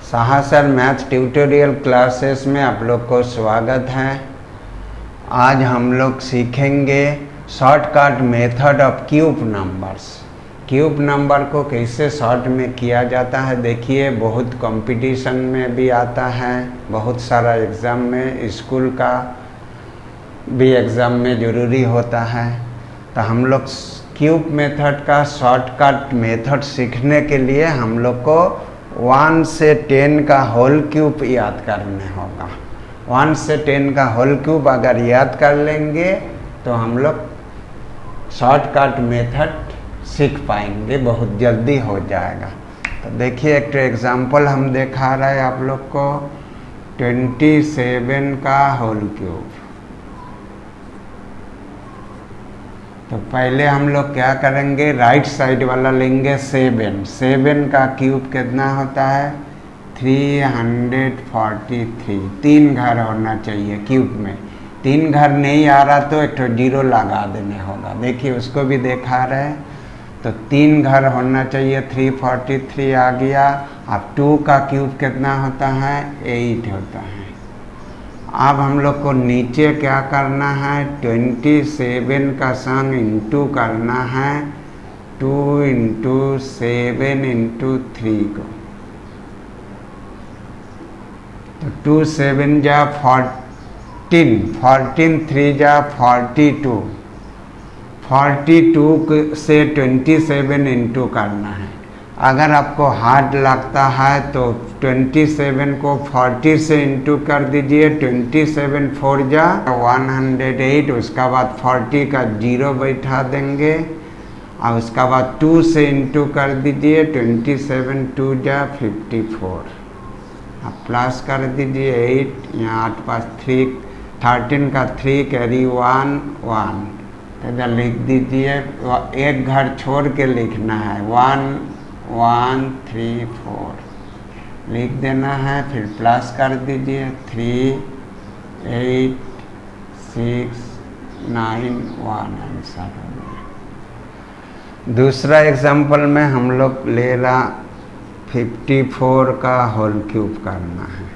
साहसर math tutorial classes में आप लोग को स्वागत है। आज हम लोग सीखेंगे shortcut method of cube numbers. Cube number को कैसे शॉर्ट में किया जाता है। देखिए, बहुत कंपटीशन में भी आता है, बहुत सारा एग्ज़ाम में, स्कूल का भी एग्ज़ाम में ज़रूरी होता है। तो हम लोग क्यूब मेथड का शॉर्टकट मेथड सीखने के लिए हम लोग को 1 से 10 का होल क्यूब याद करने होगा। 1 से 10 का होल क्यूब अगर याद कर लेंगे तो हम लोग शॉर्टकट मेथड सीख पाएंगे, बहुत जल्दी हो जाएगा। तो देखिए, एक तो एग्जाम्पल हम दिखा रहे हैं आप लोग को 27 का होल क्यूब। तो पहले हम लोग क्या करेंगे, राइट साइड वाला लेंगे 7 का क्यूब कितना होता है 343। 3 घर होना चाहिए क्यूब में। 3 घर नहीं आ रहा तो एक तो 0 लगा देने होगा। देखिए, उसको भी दिखा रहे हैं। तो 3 घर होना चाहिए, 343 आ गया। अब 2 का क्यूब कितना होता है 8 होता है। अब हम लोग को नीचे क्या करना है, 27 का संग इंटू करना है 2 × 7 × 3 को। तो 2 7 जा 14, 14 3 जा 42, 42 से 27 इंटू करना है। अगर आपको हार्ड लगता है तो 27 को 40 से इंटू कर दीजिए। 27 4 जा 108, उसका बाद 40 का 0 बैठा देंगे और उसका बाद 2 से इंटू कर दीजिए। 27 2 जा 54, अब प्लस कर दीजिए 8, यहाँ 8 5 3, 13 का 3 कैरी 1 1, इधर लिख दीजिए। एक घर छोड़ के लिखना है, 1 1 3 4 लिख देना है। फिर प्लस कर दीजिए 3 8 6 9 1 आंसर हो गया। दूसरा एग्जाम्पल में हम लोग ले रहा 54 का होल क्यूब करना है।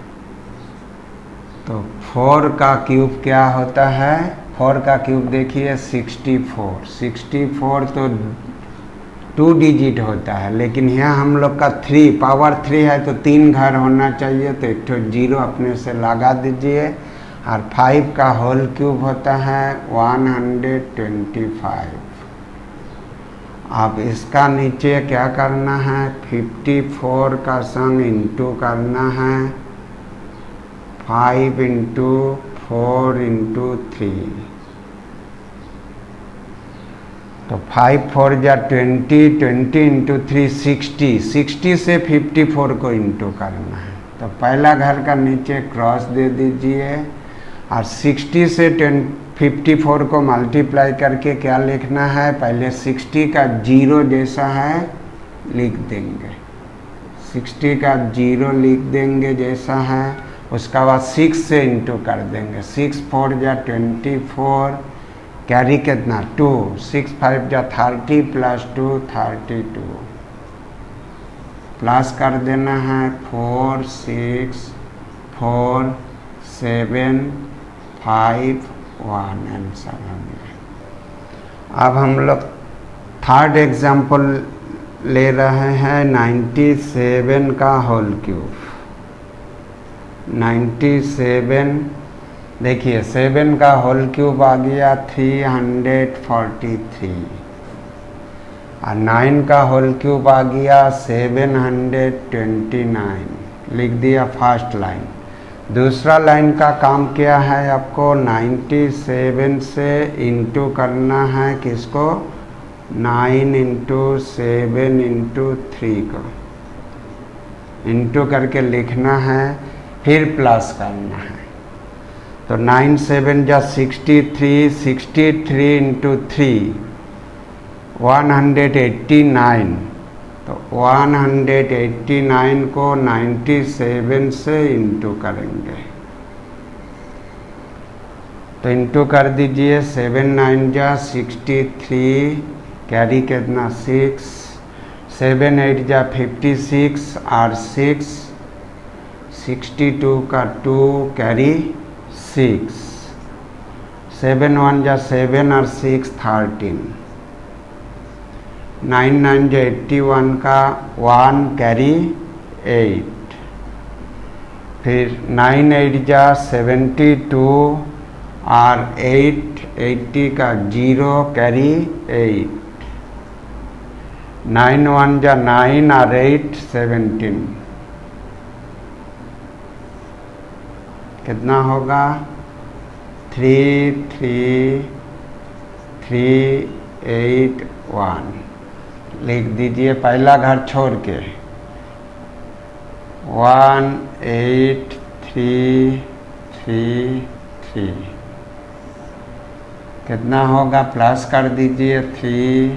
तो 4 का क्यूब क्या होता है, 4 का क्यूब देखिए 64। 64 तो 2 डिजिट होता है, लेकिन यहाँ हम लोग का 3 पावर 3 है तो 3 घर होना चाहिए। तो एक तो 0 अपने से लगा दीजिए। और 5 का होल क्यूब होता है 125। अब इसका नीचे क्या करना है, 54 का संग इंटू करना है 5 × 4 × 3। तो 5 4 जा 20, 20 × 3 60, 60 से 54 को इंटू करना है। तो पहला घर का नीचे क्रॉस दे दीजिए और 60 से 54 को मल्टीप्लाई करके क्या लिखना है, पहले 60 का 0 जैसा है लिख देंगे। 60 का 0 लिख देंगे जैसा है। उसका बाद 6 से इंटू कर देंगे। 6 4 जा 24, कैरी कितना 2, 6 5 जा 30 प्लस 2 32, प्लस कर देना है 4 6 4 7 5 1 आंसर हो गया। अब हम लोग थर्ड एग्जाम्पल ले रहे हैं 97 का होल क्यूब। 97 देखिए, 7 का होल क्यूब आ गया 343 और 9 का होल क्यूब आ गया 729। लिख दिया फर्स्ट लाइन। दूसरा लाइन का काम क्या है, आपको 97 से इंटू करना है किसको, 9 × 7 × 3 को इंटू करके लिखना है, फिर प्लस करना है। तो 9 7 जा 63, 63 × 3 189। तो 189 को 97 से इंटू करेंगे। तो इंटू कर दीजिए, 7 9 जा 63, कैरी कितना 6, 7 8 जा 56 और 6 62 का 2 कैरी 6, 7 1 जा 7 और 6 13, 9 9 जा 81 का 1 कैरी 8, फिर 9 8 जा 72 और 8 80 का 0 कैरी 8, 9 1 जा 9 और 8 17, कितना होगा 3 3 3 8 1। लिख दीजिए पहला घर छोड़ के 1 8 3 3 3, कितना होगा प्लस कर दीजिए 3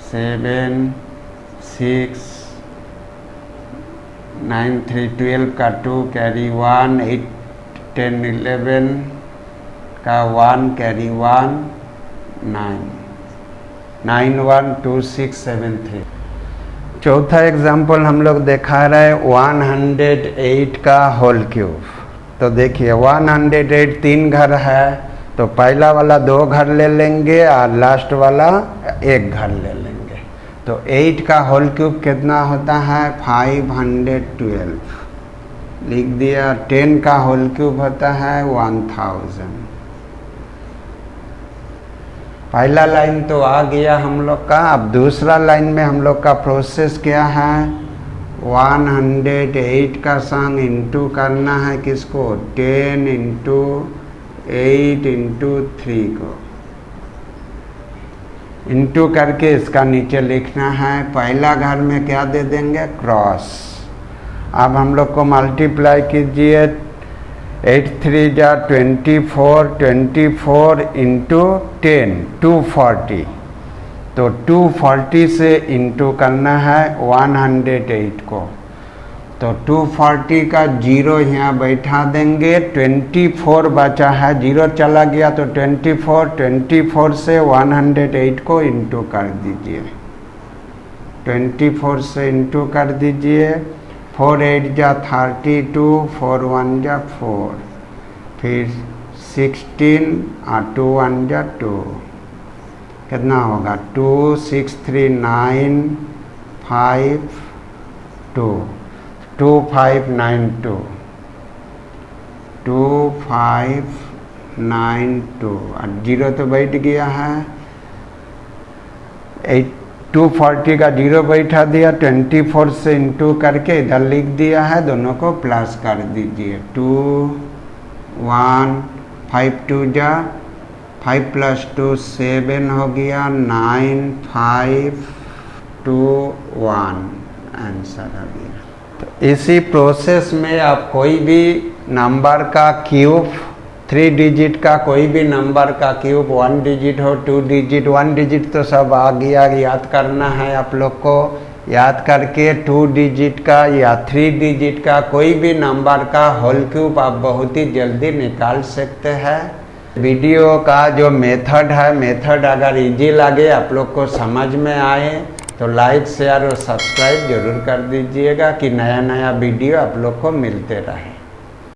7 6 9 3 12 का 2 कैरी 1, 8 10 11 का 1 कैरी 1 9 9 1 2 6 7 3। चौथा एग्जाम्पल हम लोग दिखा रहे 108 का होल क्यूब। तो देखिए 108 3 घर है, तो पहला वाला 2 घर ले लेंगे और लास्ट वाला 1 घर ले लेंगे। तो 8 का होल क्यूब कितना होता है 512, लिख दिया। 10 का होल क्यूब होता है 1000। पहला लाइन तो आ गया हम लोग का। अब दूसरा लाइन में हम लोग का प्रोसेस क्या है 108 का संग इंटू करना है किसको 10 इंटू 8 इंटू 3 को इंटू करके इसका नीचे लिखना है। पहला घर में क्या दे देंगे क्रॉस। अब हम लोग को मल्टीप्लाई कीजिए 8 3 जा 24, 24 इंटू 10 240। तो 240 से इंटू करना है 108 को। तो 240 का 0 यहाँ बैठा देंगे। 24 बचा है, 0 चला गया तो 24 से 108 को इंटू कर दीजिए। 24 से इंटू कर दीजिए। 4 8 जा 32, 4 1 जा 4, फिर 16 और 2 1 जा 2, कितना होगा 2 6 3 9 5 2 2 5 9 2 2 5 9 2 और 0 तो बैठ गया है। 240 का 0 बैठा दिया। 24 से इंटू करके इधर लिख दिया है, दोनों को प्लस कर दीजिए। 2 1 5 2 जा 5 + 2 7 हो गया। 9 5 2 1 आंसर आ गया। तो इसी प्रोसेस में आप कोई भी नंबर का क्यूब 3 डिजिट का कोई भी नंबर का क्यूब 1 डिजिट हो 2 डिजिट 1 डिजिट तो सब आ गया, याद करना है आप लोग को। याद करके 2 डिजिट का या 3 डिजिट का कोई भी नंबर का होल क्यूब आप बहुत ही जल्दी निकाल सकते हैं। वीडियो का जो मेथड है, मेथड अगर इजी लगे आप लोग को समझ में आए तो लाइक शेयर और सब्सक्राइब जरूर कर दीजिएगा कि नया नया वीडियो आप लोग को मिलते रहे।